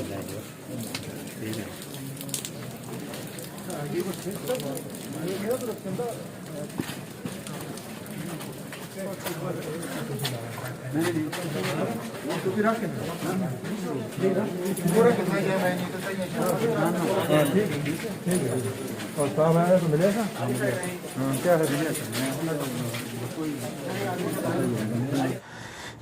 और साहब आया तो मिलेगा क्या है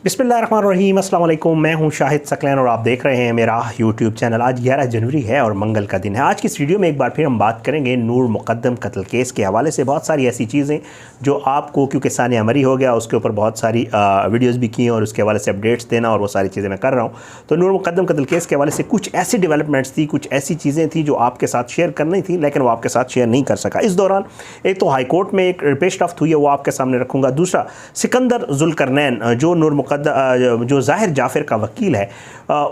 बिस्मिल्लाहिर्रहमानिर्रहीम, अस्सलाम वालेकुम। मैं हूं शाहिद सकलैन और आप देख रहे हैं मेरा यूट्यूब चैनल। आज 11 जनवरी है और मंगल का दिन है। आज की इस वीडियो में एक बार फिर हम बात करेंगे नूर मुक़द्दम कत्ल केस के हवाले से। बहुत सारी ऐसी चीज़ें जो आपको, क्योंकि सानिया मरी हो गया, उसके ऊपर बहुत सारी वीडियोस भी की हैं और उसके हवाले से अपडेट्स देना और वो सारी चीज़ें मैं कर रहा हूँ। तो नूर मुक़द्दम कत्ल केस के हवाले से कुछ ऐसी डेवलपमेंट्स थी, कुछ ऐसी चीज़ें थी जो आपके साथ शेयर करनी थी, लेकिन वो आपके साथ शेयर नहीं कर सका। इस दौरान एक तो हाई कोर्ट में एक पेश रफ्त हुई है, वो आपके सामने रखूँगा। दूसरा, सिकंदर ज़ुल्करनैन जो नूर मुक़द्दम जो ज़ाहिर जाफ़र का वकील है,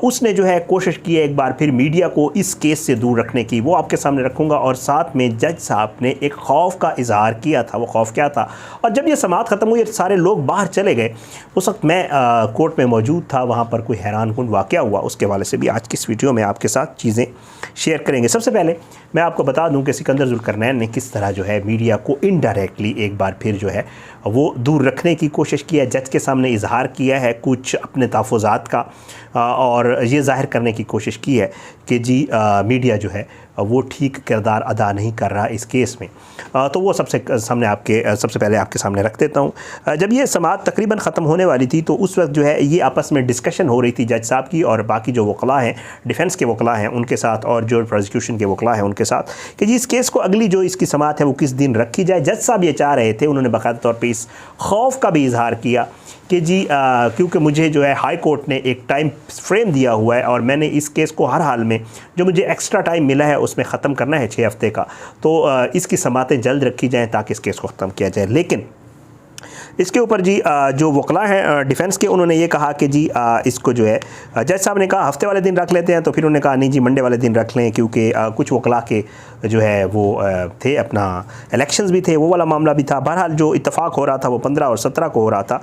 उसने जो है कोशिश की है एक बार फिर मीडिया को इस केस से दूर रखने की, वो आपके सामने रखूँगा। और साथ में जज साहब ने एक खौफ का इजहार किया था, वो खौफ क्या था। और जब ये समाअत ख़त्म हुई, सारे लोग बाहर चले गए, उस वक्त मैं कोर्ट में मौजूद था। वहाँ पर कोई हैरानकुन वाक़या हुआ, उसके हवाले से भी आज की इस वीडियो में आपके साथ चीज़ें शेयर करेंगे। सबसे पहले मैं आपको बता दूं कि सिकंदर ज़ुल्करनैन ने किस तरह जो है मीडिया को इनडायरेक्टली एक बार फिर जो है वो दूर रखने की कोशिश की है। जज के सामने इजहार किया है कुछ अपने तहफ़्फ़ुज़ात का, और ये ज़ाहिर करने की कोशिश की है कि जी मीडिया जो है वो ठीक किरदार अदा नहीं कर रहा इस केस में। तो वो सबसे पहले आपके सामने रख देता हूँ। जब ये समाअत तकरीबन ख़त्म होने वाली थी तो उस वक्त जो है ये आपस में डिस्कशन हो रही थी जज साहब की और बाकी जो वकला हैं, डिफेंस के वकला हैं उनके साथ, और जो प्रोसिक्यूशन के वकला हैं उनके साथ, कि जी इस केस को अगली जो इसकी समाअत है वो किस दिन रखी जाए। जज साहब ये चाह रहे थे, उन्होंने बाकायदा तौर पर इस खौफ का भी इजहार किया कि जी क्योंकि मुझे जो है हाई कोर्ट ने एक टाइम फ्रेम दिया हुआ है और मैंने इस केस को हर हाल में जो मुझे एक्स्ट्रा टाइम मिला है उसमें ख़त्म करना है 6 हफ़्ते का, तो इसकी समातें जल्द रखी जाएं ताकि इस केस को ख़त्म किया जाए। लेकिन इसके ऊपर जी जो वकला हैं डिफेंस के, उन्होंने ये कहा कि जी इसको जो है जज साहब ने कहा हफ्ते वाले दिन रख लेते हैं, तो फिर उन्होंने कहा नहीं जी मंडे वाले दिन रख लें, क्योंकि कुछ वकला के जो है वो थे, अपना इलेक्शंस भी थे, वो वाला मामला भी था। बहरहाल जो इत्तफाक हो रहा था वो 15 और 17 को हो रहा था।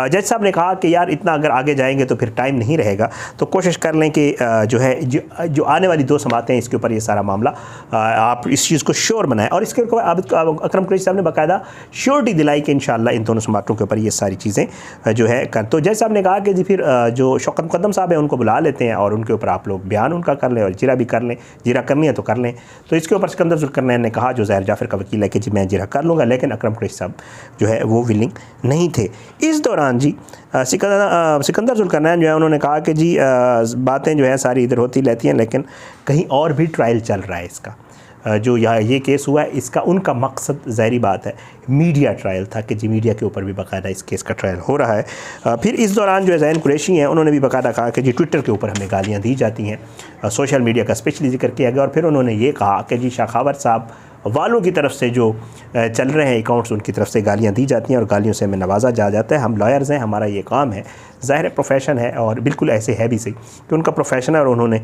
जज साहब ने कहा कि यार इतना अगर आगे जाएंगे तो फिर टाइम नहीं रहेगा, तो कोशिश कर लें कि जो है जो आने वाली 2 समातें इसके ऊपर ये सारा मामला आप इस चीज़ को श्योर बनाएं। और इसके ऊपर अकरम कुरैशी साहब ने बाकायदा श्योरिटी दिलाई कि इंशाअल्लाह इन दोनों समातों के ऊपर ये सारी चीज़ें जो है कर। तो जज साहब ने कहा कि जी फिर जो शौकत मुक़द्दम साहब हैं उनको बुला लेते हैं और उनके ऊपर आप लोग बयान उनका कर लें और जिरा भी कर लें, जिरा करनी है तो कर लें। तो इसके ऊपर सिकंदर ज़ुल्करनैन ने कहा, जो ज़ाहिर जाफ़र का वकील है, कि जी मैं जिरा कर लूँगा, लेकिन अकरम कुरैशी साहब जो है वो विलिंग नहीं थे। इस दौरान जी सिकंदर ज़ुल्करनैन जो है उन्होंने कहा कि जी बातें जो है सारी इधर होती रहती हैं, लेकिन कहीं और भी ट्रायल चल रहा है इसका। जो ये केस हुआ है इसका, उनका मकसद ज़ाहिरी बात है मीडिया ट्रायल था कि जी मीडिया के ऊपर भी बाकायदा इस केस का ट्रायल हो रहा है। फिर इस दौरान जो है ज़ैन कुरैशी हैं, उन्होंने भी बाकायदा कहा कि जी ट्विटर के ऊपर हमें गालियाँ दी जाती हैं, सोशल मीडिया का स्पेशली जिक्र किया गया। और फिर उन्होंने ये कहा कि जी शाखावत साहब वालों की तरफ से जो चल रहे हैं अकाउंट्स, उनकी तरफ से गालियाँ दी जाती हैं और गालियों से हमें नवाजा जा जाता है। हम लॉयर्स हैं, हमारा ये काम है, ज़ाहिर प्रोफेशन है, और बिल्कुल ऐसे है भी सही कि उनका प्रोफेशन है और उन्होंने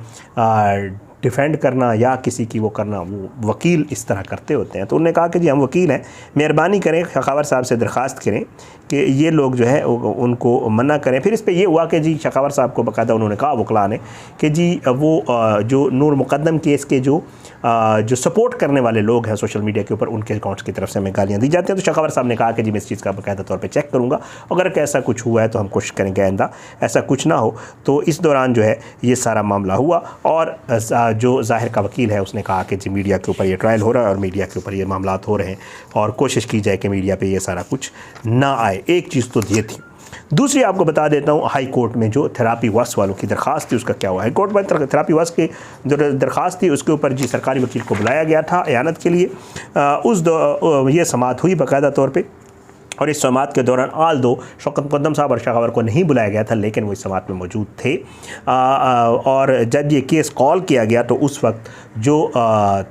डिफ़ेंड करना या किसी की वो करना, वो वकील इस तरह करते होते हैं। तो उन्होंने कहा कि जी हम वकील हैं, मेहरबानी करें, शखावत साहब से दरख्वास्त करें कि ये लोग जो है उनको मना करें। फिर इस पे ये हुआ कि जी शखावत साहब को बाकायदा उन्होंने कहा वकला ने कि जी वो जो नूर मुक़द्दम केस के जो सपोर्ट करने वाले लोग हैं सोशल मीडिया के ऊपर, उनके अकाउंट्स की तरफ से हमें गालियाँ दी जाती हैं। तो शखावत साहब ने कहा कि जी मैं इस चीज़ का बाकायदा तौर पर चेक करूँगा, अगर ऐसा कुछ हुआ है तो हम कोशिश करेंगे आइंदा ऐसा कुछ ना हो। तो इस दौरान जो है ये सारा मामला हुआ और जो ज़ाहिर का वकील है उसने कहा कि जी मीडिया के ऊपर ये ट्रायल हो रहा है और मीडिया के ऊपर ये मामलात हो रहे हैं और कोशिश की जाए कि मीडिया पे ये सारा कुछ ना आए। एक चीज़ तो ये थी। दूसरी आपको बता देता हूँ, हाई कोर्ट में जो थेरापी वर्क्स वालों की दरख्वास्त थी उसका क्या हुआ। हाई कोर्ट में थेरापी वर्क्स की जो दरख्वास्त थी उसके ऊपर जी सरकारी वकील को बुलाया गया था एयानत के लिए। ये समाअत हुई बाकायदा तौर पर, और इस समाअत के दौरान आल दो शौकत मुक़द्दम साहब और शाखावर को नहीं बुलाया गया था, लेकिन वो इस समाअत में मौजूद थे। और जब ये केस कॉल किया गया तो उस वक्त जो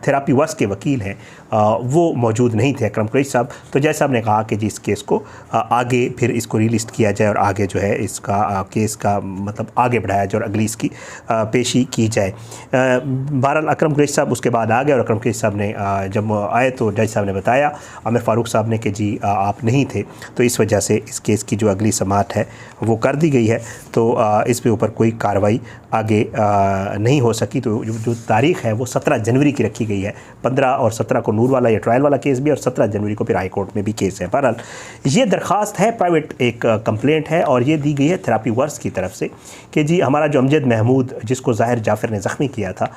थेरापी वर्क्स के वकील हैं वो मौजूद नहीं थे, अकरम कुरैशी साहब। तो जज साहब ने कहा कि जी इस केस को आगे फिर इसको रीलिस्ट किया जाए और आगे जो है इसका केस का मतलब आगे बढ़ाया जाए और अगली इसकी पेशी की जाए। बहरहाल अकरम कुरैशी साहब उसके बाद आ गए और अकरम कुरैशी साहब ने जब आए तो जज साहब ने बताया आमिर फ़ारूक साहब ने कि जी आप नहीं थे थे, तो इस वजह से इस केस की जो अगली समाअत है वो कर दी गई है। तो इस पे ऊपर कोई कार्रवाई आगे नहीं हो सकी। तो जो तारीख़ है वो 17 जनवरी की रखी गई है। 15 और 17 को नूर वाला या ट्रायल वाला केस भी, और 17 जनवरी को फिर हाई कोर्ट में भी केस है। बहरहाल ये दरख्वास्त है, प्राइवेट एक कंप्लेंट है, और ये दी गई है थेरेपी वर्क्स की तरफ से कि जी हमारा जो अमजद महमूद जिसको ज़ाहिर जाफ़िर ने ज़ख्मी किया था,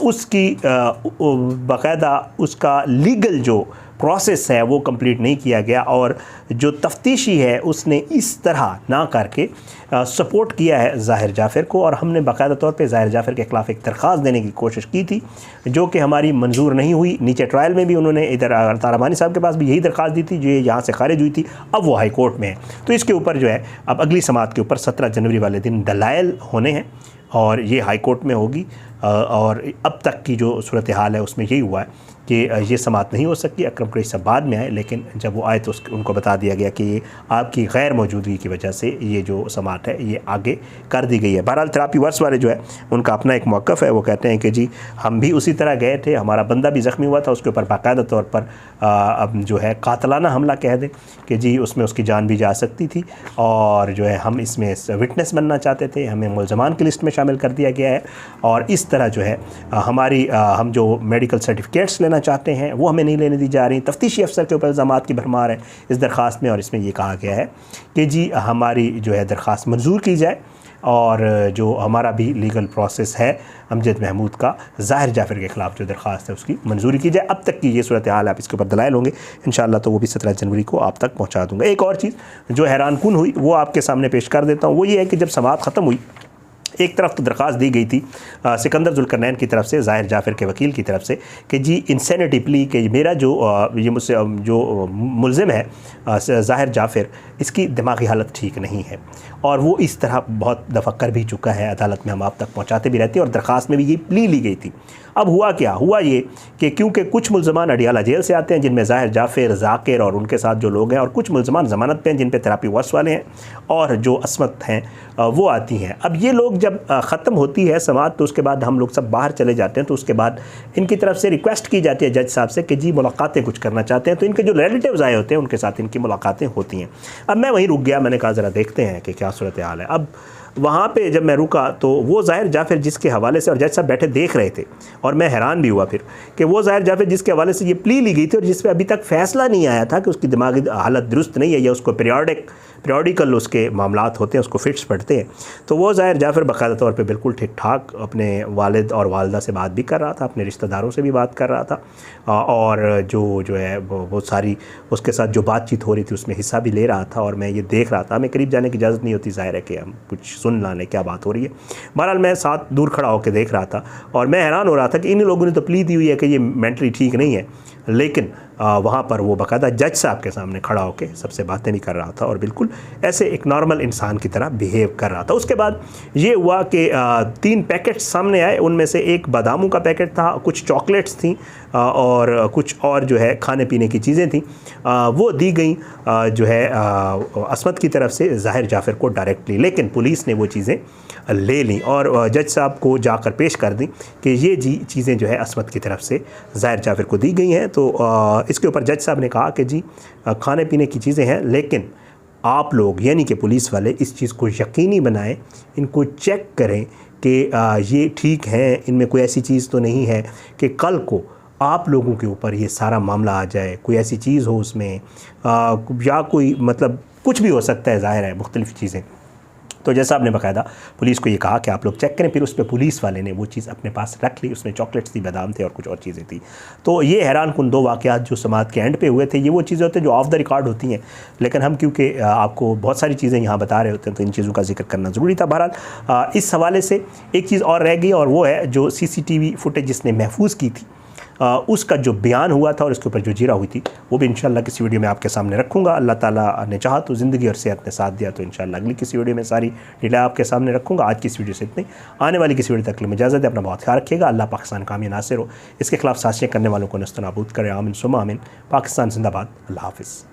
उसकी बाकायदा उसका लीगल जो प्रोसेस है वो कंप्लीट नहीं किया गया, और जो तफ्तीशी है उसने इस तरह ना करके सपोर्ट किया है ज़ाहिर जाफ़िर को। और हमने बाकायदा तौर पे ज़ाहिर जाफ़िर के ख़िलाफ़ एक दरख्वास्त देने की कोशिश की थी जो कि हमारी मंजूर नहीं हुई। नीचे ट्रायल में भी उन्होंने इधर ताराबानी साहब के पास भी यही दरख्वास्त दी थी जो यहाँ से खारिज हुई थी, अब वो हाई कोर्ट में है। तो इसके ऊपर जो है अब अगली समाअत के ऊपर 17 जनवरी वाले दिन दलाइल होने हैं और ये हाई कोर्ट में होगी। और अब तक की जो सूरत हाल है उसमें यही हुआ है कि ये समाअत नहीं हो सकती। अकरम कुरैशी साहब बाद में आए, लेकिन जब वो आए तो उनको बता दिया गया कि ये आपकी गैर मौजूदगी की वजह से ये जो समाअत है ये आगे कर दी गई है। बहरहाल थेरेपी वर्क्स वाले जो है उनका अपना एक मौक़िफ़ है, वो कहते हैं कि जी हम भी उसी तरह गए थे, हमारा बंदा भी ज़ख्मी हुआ था, उसके ऊपर बाकायदा तौर पर अब जो है कातलाना हमला कह दें कि जी उसमें उसकी जान भी जा सकती थी, और जो है हम इसमें विटनेस बनना चाहते थे, हमें मुल्ज़मान की लिस्ट में शामिल कर दिया गया है, और इस तरह जो है हमारी हम जो मेडिकल सर्टिफिकेट्स लेना चाहते हैं वो हमें नहीं लेने दी जा रही। तफ्तीशी अफसर के ऊपर इल्ज़ामात की भरमार है इस दरख्वास्त में, और इसमें ये कहा गया है कि जी हमारी जो है दरख्वास्त मंजूर की जाए, और जो हमारा भी लीगल प्रोसेस है अमजद महमूद का ज़ाहिर जाफ़िर के ख़िलाफ़ जो दरख्वास्त है उसकी मंजूरी की जाए। अब तक की ये सूरत हाल, आप इसके ऊपर दलाइल होंगे इंशाअल्लाह, तो वो भी 17 जनवरी को आप तक पहुँचा दूँगा। एक और चीज़ जो हैरान कुन हुई वो आपके सामने पेश कर देता हूँ। वो ये है कि जब समाअत ख़त्म हुई, एक तरफ तो दरख्वास्त दी गई थी सिकंदर जुल्करनैन की तरफ से, ज़ाहिर जाफ़िर के वकील की तरफ से, कि जी इंसैनिटी प्ली कि मेरा जो ये मुझसे जो मुल्ज़िम है ज़ाहिर जाफ़िर, इसकी दिमागी हालत ठीक नहीं है, और वो इस तरह बहुत दफ़ा कर भी चुका है, अदालत में हम आप तक पहुँचाते भी रहते हैं, और दरख्वास्त में भी ये प्ली ली गई थी। अब हुआ क्या, हुआ ये कि क्योंकि कुछ मुल्ज़मान अडियाला जेल से आते हैं जिनमें ज़ाहिर जाफ़िर, ज़ाकिर और उनके साथ जो लोग हैं, और कुछ मुल्ज़मान ज़मानत पे हैं जिन पे थेरेपी वर्क्स वाले हैं, और जो असमत हैं वो आती हैं। अब ये लोग जब ख़त्म होती है समाअत तो उसके बाद हम लोग सब बाहर चले जाते हैं, तो उसके बाद इनकी तरफ से रिक्वेस्ट की जाती है जज साहब से कि जी मुलाकातें कुछ करना चाहते हैं, तो इनके जो रिलेटिव्स आए होते हैं उनके साथ इनकी मुलाकातें होती हैं। अब मैं वहीं रुक गया, मैंने कहा ज़रा देखते हैं कि क्या सूरत हाल है। अब वहाँ पे जब मैं रुका तो वो ज़ाहिर जाफ़िर जिसके हवाले से, और जज साहब बैठे देख रहे थे, और मैं हैरान भी हुआ फिर कि वो ज़ाहिर जाफ़िर जिसके हवाले से ये प्ली ली गई थी और जिस पे अभी तक फ़ैसला नहीं आया था कि उसकी दिमागी हालत दुरुस्त नहीं है या उसको पीरियडिकल उसके मामलात होते हैं, उसको फिट्स पड़ते हैं, तो वो ज़ाहिर जाफ़िर बाकायदा तौर पे बिल्कुल ठीक ठाक अपने वालिद और वालदा से बात भी कर रहा था, अपने रिश्तेदारों से भी बात कर रहा था, और जो है वो सारी उसके साथ जो बातचीत हो रही थी उसमें हिस्सा भी ले रहा था, और मैं ये देख रहा था। हमें करीब जाने की इजाज़त नहीं होती, ज़ाहिर है कि हम कुछ सुन ना लें क्या बात हो रही है। बहरहाल मैं साथ दूर खड़ा होकर देख रहा था, और मैं हैरान हो रहा था कि इन लोगों ने तो प्ली दी हुई है कि ये मेंटली ठीक नहीं है, लेकिन वहाँ पर वो बाकायदा जज साहब के सामने खड़ा होकर सबसे बातें भी कर रहा था, और बिल्कुल ऐसे एक नॉर्मल इंसान की तरह बिहेव कर रहा था। उसके बाद ये हुआ कि 3 पैकेट्स सामने आए, उनमें से एक बादामों का पैकेट था, कुछ चॉकलेट्स थी, और कुछ और जो है खाने पीने की चीज़ें थी, वो दी गई जो है असमत की तरफ से ज़ाहिर जाफ़िर को डायरेक्टली, लेकिन पुलिस ने वो चीज़ें ले ली और जज साहब को जाकर पेश कर दी कि ये जी चीज़ें जो है असमत की तरफ से ज़ाहिर जाफ़िर को दी गई हैं। तो इसके ऊपर जज साहब ने कहा कि जी खाने पीने की चीज़ें हैं, लेकिन आप लोग यानी कि पुलिस वाले इस चीज़ को यकीनी बनाएं, इनको चेक करें कि ये ठीक हैं, इनमें कोई ऐसी चीज़ तो नहीं है कि कल को आप लोगों के ऊपर ये सारा मामला आ जाए, कोई ऐसी चीज़ हो उसमें या कोई मतलब कुछ भी हो सकता है, ज़ाहिर है मुख्तलिफ़ चीज़ें। तो जैसा आपने बाकायदा पुलिस को ये कहा कि आप लोग चेक करें, फिर उस पर पुलिस वाले ने वो चीज़ अपने पास रख ली, उसमें चॉकलेट्स थी, बादाम थे और कुछ और चीज़ें थी। तो ये हैरान कुन 2 वाक़यात जो समाअत के एंड पे हुए थे, ये वो चीज़ें होती हैं जो ऑफ द रिकॉर्ड होती हैं, लेकिन हम क्योंकि आपको बहुत सारी चीज़ें यहाँ बता रहे होते हैं तो इन चीज़ों का जिक्र करना ज़रूरी था। बहरहाल इस हवाले से एक चीज़ और रह गई, और वो है जो CCTV फुटेज जिसने महफूज की थी उसका जो बयान हुआ था और उसके ऊपर जो जीरा हुई थी, वो भी इंशाअल्लाह किसी वीडियो में आपके सामने रखूँगा। अल्लाह ताला ने चाहा तो ज़िंदगी और सेहत ने साथ दिया तो इंशाअल्लाह अगली किसी वीडियो में सारी डिटेल आपके सामने रखूँगा। आज की इस वीडियो से इतनी, आने वाली किसी वीडियो तक के लिए इजाज़त है। अपना बहुत ख्याल रखिएगा। अल्लाह पाकिस्तान कामी नासिर हो, इसके खिलाफ साजिशें करने वालों को नस्तनाबूद करे। आमीन सुम्मा आमीन। पाकिस्तान जिंदाबाद। अल्लाह हाफ़िज़।